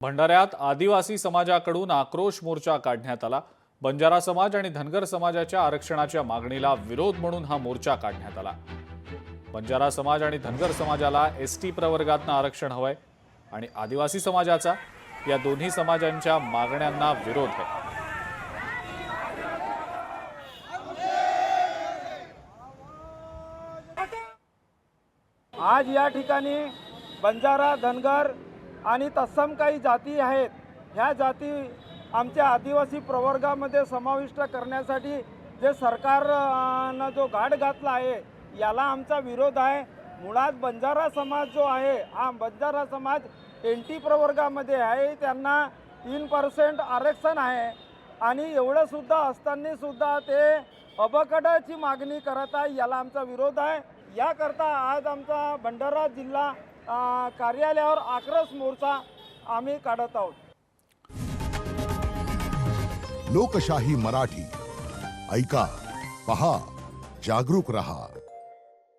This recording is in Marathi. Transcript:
भंडाऱ्यात आदिवासी समाजाकडून आक्रोश मोर्चा काढण्यात आला। बंजारा समाज आणि धनगर समाजाच्या आरक्षणाच्या मागणीला विरोध म्हणून हा मोर्चा काढण्यात आला। बंजारा समाज आणि धनगर समाजाला एसटी प्रवर्गातून आरक्षण हवंय आणि आदिवासी समाजाचा या दोन्ही समाजांच्या मागण्यांना विरोध आहे। आज या ठिकाणी बंजारा, धनगर आणि तत्सम काही जाती आहेत, ह्या जाती आमच्या आदिवासी प्रवर्गामध्ये समाविष्ट करण्यासाठी जे सरकारनं जो घाट घातला आहे याला आमचा विरोध आहे। मुळात बंजारा समाज जो आहे हा बंजारा समाज एनटी प्रवर्गामध्ये आहे, त्यांना 3% आरक्षण आहे आणि एवढं सुद्धा असताना सुद्धा ते अबकडाची मागणी करत आहे, याला आमचा विरोध आहे। याकरता आज आमचा भंडारा जिल्हा कार्यालयावर आक्रोश मोर्चा आम्ही काढत आहोत। लोकशाही मराठी ऐका, पहा, जागरूक रहा।